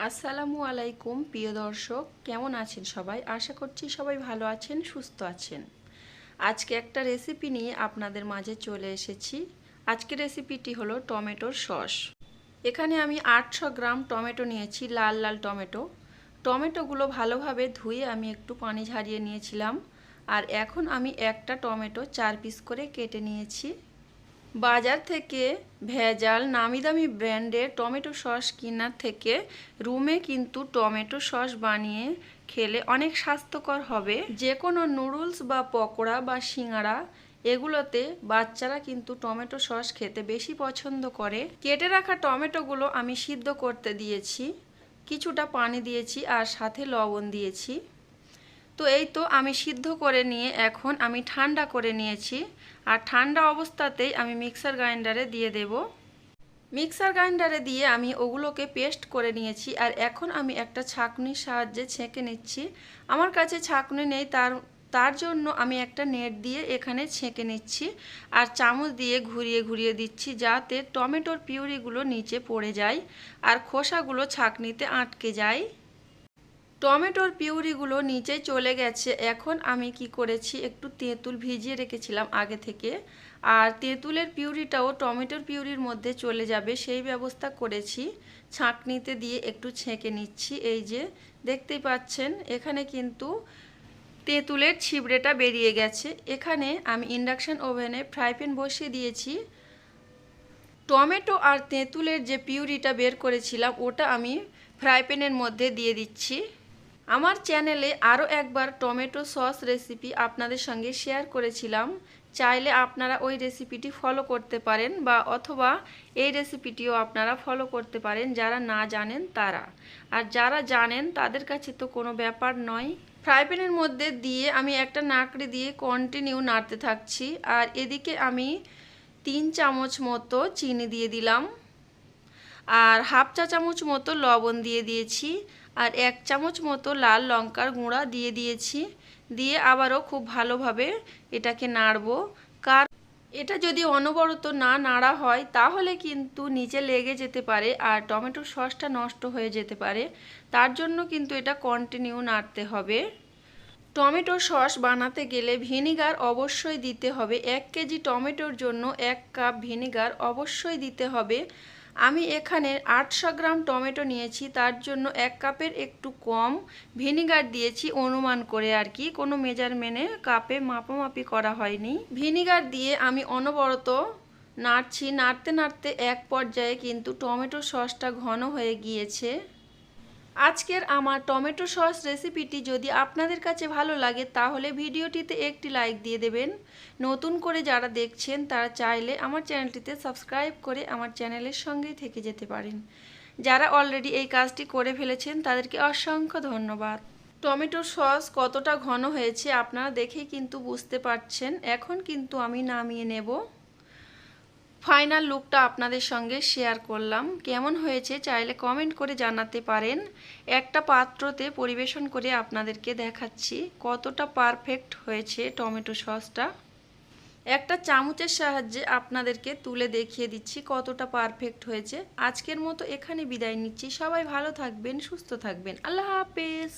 আসসালামু আলাইকুম প্রিয় দর্শক, কেমন আছেন সবাই? আশা করছি সবাই ভালো আছেন, সুস্থ আছেন। আজকে একটা রেসিপি নিয়ে আপনাদের মাঝে চলে এসেছি। আজকের রেসিপিটি হলো টমেটোর সস। এখানে আমি 800 গ্রাম টমেটো নিয়েছি, লাল লাল টমেটো। টমেটোগুলো ভালোভাবে ধুয়ে আমি একটু পানি ঝরিয়ে নিয়েছিলাম। আর এখন আমি একটা টমেটো 4 পিস করে কেটে নিয়েছি। বাজার থেকে ভেজাল নামি দামি ব্র্যান্ডের টমেটো সস কেনার থেকে রুমে কিন্তু টমেটো সস বানিয়ে খেলে অনেক স্বাস্থ্যকর হবে। যে কোনো নুডলস বা পকোড়া বা সিঙ্গাড়া এগুলোতে বাচ্চারা কিন্তু টমেটো সস খেতে বেশি পছন্দ করে। কেটে রাখা টমেটোগুলো আমি সিদ্ধ করতে দিয়েছি, কিছুটা পানি দিয়েছি আর সাথে লবণ দিয়েছি। তো এই তো আমি সিদ্ধ করে নিয়ে এখন আমি ঠান্ডা করে নিয়েছি। আর ঠান্ডা অবস্থাতেই আমি মিক্সার গ্রাইন্ডারে দিয়ে দেব। মিক্সার গ্রাইন্ডারে দিয়ে আমি ওগুলোকে পেস্ট করে নিয়েছি। আর এখন আমি একটা ছাঁকনির সাহায্যে ছেঁকে নিচ্ছি। আমার কাছে ছাঁকনি নেই, তার জন্য আমি একটা নেট দিয়ে এখানে ছেঁকে নিচ্ছি। আর চামচ দিয়ে ঘুরিয়ে ঘুরিয়ে দিচ্ছি যাতে টমেটোর পিউরিগুলো নিচে পড়ে যায় আর খোসাগুলো ছাঁকনিতে আটকে যায়। টমেটোর পিউরিগুলো নিচে চলে গেছে। এখন আমি কি করেছি, একটু তেঁতুল ভিজিয়ে রেখেছিলাম আগে থেকে, আর তেঁতুলের পিউরিটাও টমেটোর পিউরির মধ্যে চলে যাবে সেই ব্যবস্থা করেছি। ছাঁকনিতে দিয়ে একটু ছেঁকে নিচ্ছি। এই যে দেখতেই পাচ্ছেন এখানে কিন্তু তেঁতুলের ছিবড়েটা বেরিয়ে গেছে। এখানে আমি ইন্ডাকশন ওভেনে ফ্রাই প্যান বসিয়ে দিয়েছি। টমেটো আর তেঁতুলের যে পিউরিটা বের করেছিলাম ওটা আমি ফ্রাই প্যানের মধ্যে দিয়ে দিচ্ছি। আমার চ্যানেলে আরও একবার টমেটো সস রেসিপি আপনাদের সঙ্গে শেয়ার করেছিলাম, চাইলে আপনারা ওই রেসিপিটি ফলো করতে পারেন বা অথবা এই রেসিপিটিও আপনারা ফলো করতে পারেন যারা না জানেন তারা। আর যারা জানেন তাদের কাছে তো কোনো ব্যাপার নয়। ফ্রাই প্যানের মধ্যে দিয়ে আমি একটা নাকড়ি দিয়ে কন্টিনিউ নাড়তে থাকছি। আর এদিকে আমি 3 চামচ মতো চিনি দিয়ে দিলাম আর হাফ চা চামচ মতো লবণ দিয়ে দিয়েছি আর 1 চামচ মতো লাল লঙ্কার গুঁড়া দিয়ে দিয়েছি। দিয়ে আবারও খুব ভালোভাবে এটাকে নাড়বো। এটা যদি অনবরত না নাড়া হয় তাহলে কিন্তু নিচে লেগে যেতে পারে আর টমেটো সসটা নষ্ট হয়ে যেতে পারে। তার জন্য কিন্তু এটা কন্টিনিউ নাড়তে হবে। টমেটো সস বানাতে গেলে ভিনিগার অবশ্যই দিতে হবে। 1 কেজি টমেটোর জন্য 1 কাপ ভিনিগার অবশ্যই দিতে হবে। আমি এখানে 800 গ্রাম টমেটো নিয়েছি, তার জন্য 1 কাপের একটু কম ভিনিগার দিয়েছি অনুমান করে আর কি, কোনো মেজারমেন্টে কাপে মাপামাপি করা হয়নি। ভিনিগার দিয়ে আমি অনবরত নাড়ছি। নাড়তে নাড়তে এক পর্যায়ে কিন্তু টমেটো সসটা ঘন হয়ে গিয়েছে। আজকের আমার টমেটো সস রেসিপিটি যদি আপনাদের কাছে ভালো লাগে তাহলে ভিডিওটিতে একটি লাইক দিয়ে দেবেন। নতুন করে যারা দেখছেন তারা চাইলে আমার চ্যানেলটিতে সাবস্ক্রাইব করে আমার চ্যানেলের সঙ্গেই থেকে যেতে পারেন। যারা অলরেডি এই কাজটি করে ফেলেছেন তাদেরকে অসংখ্য ধন্যবাদ। টমেটো সস কতটা ঘন হয়েছে আপনারা দেখেই কিন্তু বুঝতে পারছেন। এখন কিন্তু আমি নামিয়ে নেব। ফাইনাল লুকটা আপনাদের সঙ্গে শেয়ার করলাম। কেমন হয়েছে চাইলে কমেন্ট করে জানাতে পারেন। একটা পাত্রতে পরিবেশন করে আপনাদেরকে দেখাচ্ছি কতটা পারফেক্ট হয়েছে টমেটো সসটা। একটা চামচের সাহায্যে আপনাদেরকে তুলে দেখিয়ে দিচ্ছি কতটা পারফেক্ট হয়েছে। আজকের মতো এখানে বিদায় নিচ্ছি। সবাই ভালো থাকবেন, সুস্থ থাকবেন। আল্লাহ হাফেজ।